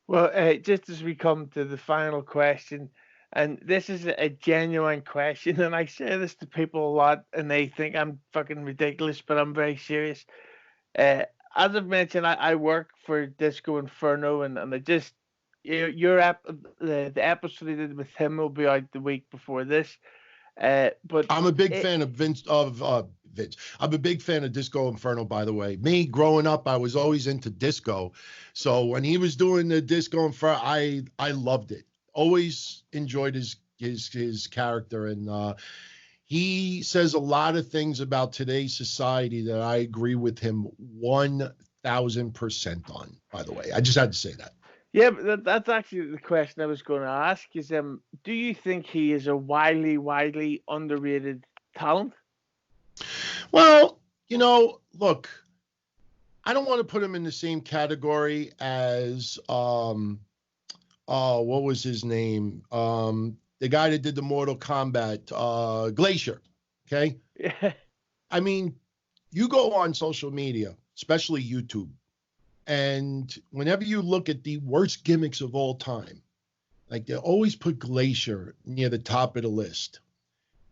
Well, just as we come to the final question, and this is a genuine question, and I say this to people a lot, and they think I'm fucking ridiculous, but I'm very serious. Uh, as I've mentioned, I work for Disco Inferno, and I just the episode I did with him will be out the week before this. But I'm a big it fan of Vince. I'm a big fan of Disco Inferno, by the way. Me growing up, I was always into disco. So when he was doing the Disco Inferno, I loved it. Always enjoyed his character, and he says a lot of things about today's society that I agree with him 1,000% on, by the way. I just had to say that. Yeah, but that's actually the question I was going to ask. Is do you think he is a widely underrated talent? Well, look, I don't want to put him in the same category as what was his name? The guy that did the Mortal Kombat, Glacier. Okay. Yeah. I mean, you go on social media, especially YouTube, and whenever you look at the worst gimmicks of all time, like they always put Glacier near the top of the list.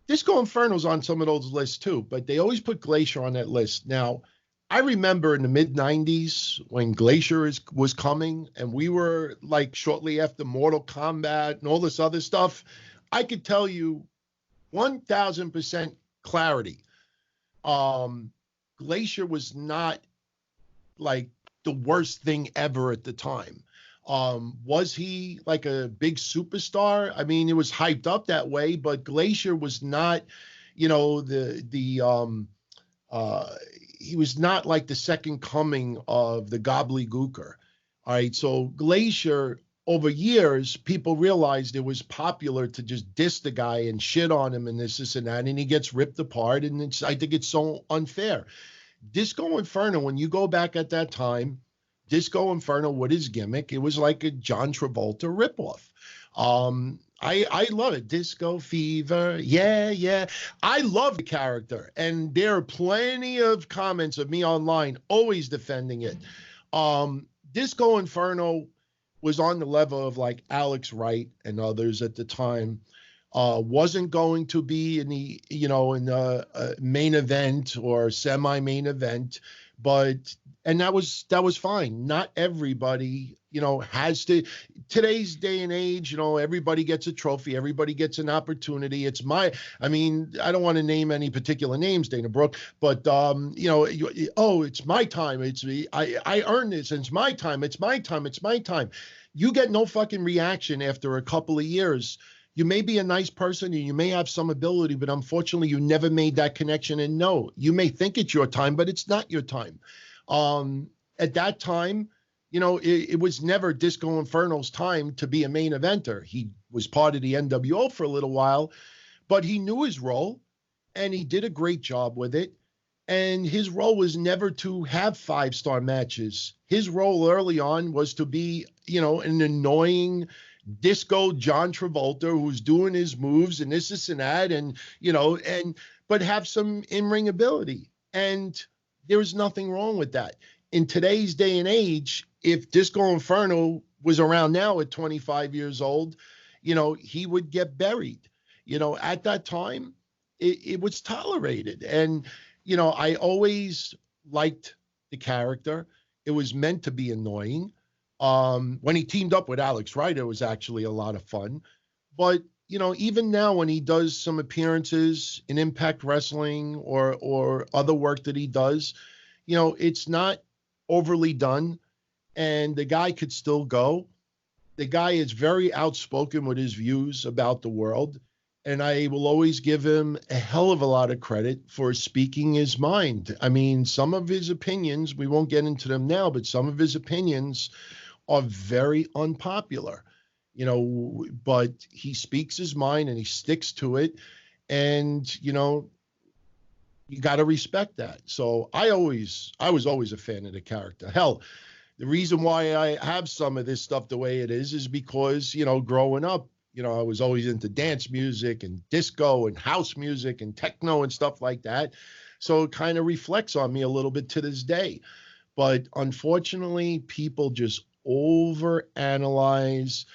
Disco Inferno's on some of those lists too, but they always put Glacier on that list. Now, I remember in the mid 90s when was coming and we were like shortly after Mortal Kombat and all this other stuff. I could tell you 1000% clarity. Um, Glacier was not like the worst thing ever at the time. Was he like a big superstar? I mean, it was hyped up that way, but Glacier was not, the uh he was not like the second coming of the gobbledygooker. All right. So Glacier, over years, people realized it was popular to just diss the guy and shit on him and this and that, and he gets ripped apart. And I think it's so unfair. Disco Inferno, when you go back at that time, Disco Inferno, what his gimmick, it was like a John Travolta ripoff. I love it. Disco Fever. Yeah, yeah. I love the character. And there are plenty of comments of me online always defending it. Disco Inferno was on the level of like Alex Wright and others at the time. Wasn't going to be in the main event or semi-main event, but and that was fine. Not everybody has to. Today's day and age, everybody gets a trophy, everybody gets an opportunity. I mean, I don't want to name any particular names, Dana Brooke, but it's my time. I earned this, and it's my time. It's my time. It's my time. You get no fucking reaction after a couple of years. You may be a nice person and you may have some ability, but unfortunately you never made that connection. And no, you may think it's your time, but it's not your time. At that time, it was never Disco Inferno's time to be a main eventer. He was part of the NWO for a little while, but he knew his role and he did a great job with it. And his role was never to have 5-star matches. His role early on was to be, an annoying disco John Travolta who's doing his moves and this and that, and but have some in-ring ability. And there's nothing wrong with that. In today's day and age, if Disco Inferno was around now at 25 years old, he would get buried. At that time, it was tolerated. And, I always liked the character. It was meant to be annoying. When he teamed up with Alex Wright, it was actually a lot of fun. But, even now when he does some appearances in Impact Wrestling or other work that he does, it's not overly done. And the guy could still go. The guy is very outspoken with his views about the world. And I will always give him a hell of a lot of credit for speaking his mind. I mean, some of his opinions, we won't get into them now, but some of his opinions are very unpopular, but he speaks his mind and he sticks to it. And, you got to respect that. So I was always a fan of the character. Hell, the reason why I have some of this stuff the way it is because, growing up, I was always into dance music and disco and house music and techno and stuff like that. So it kind of reflects on me a little bit to this day. But unfortunately, people just overanalyze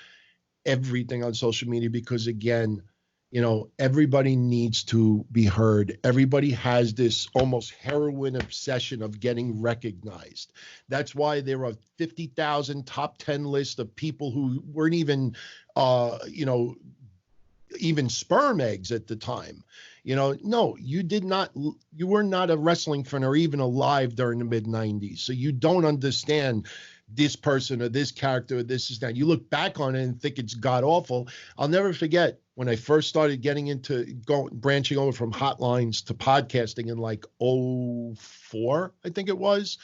everything on social media because, again, everybody needs to be heard. Everybody has this almost heroin obsession of getting recognized. That's why there are 50,000 top 10 lists of people who weren't even sperm eggs at the time. No, you were not a wrestling fan or even alive during the mid 90s. So you don't understand this person or this character or this is that. You look back on it and think it's god awful. I'll never forget when I first started getting into branching over from hotlines to podcasting in like '04, I think it was.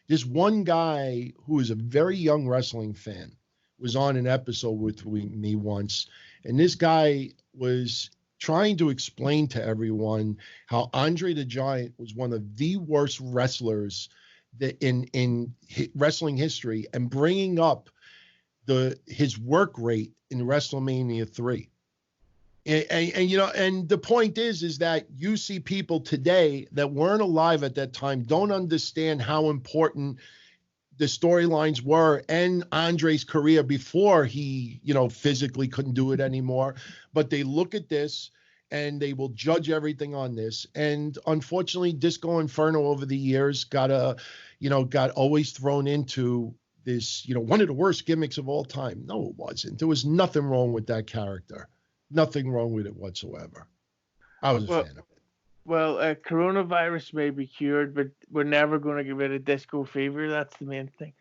This one guy who was a very young wrestling fan was on an episode with me once. And this guy was trying to explain to everyone how Andre the Giant was one of the worst wrestlers that in wrestling history, and bringing up his work rate in WrestleMania 3. And the point is that you see people today that weren't alive at that time don't understand how important the storylines were and Andre's career before he, physically couldn't do it anymore. But they look at this and they will judge everything on this. And unfortunately, Disco Inferno over the years got always thrown into this, one of the worst gimmicks of all time. No, it wasn't. There was nothing wrong with that character. Nothing wrong with it whatsoever. I was a fan of it. Well, coronavirus may be cured, but we're never going to get rid of disco fever. That's the main thing.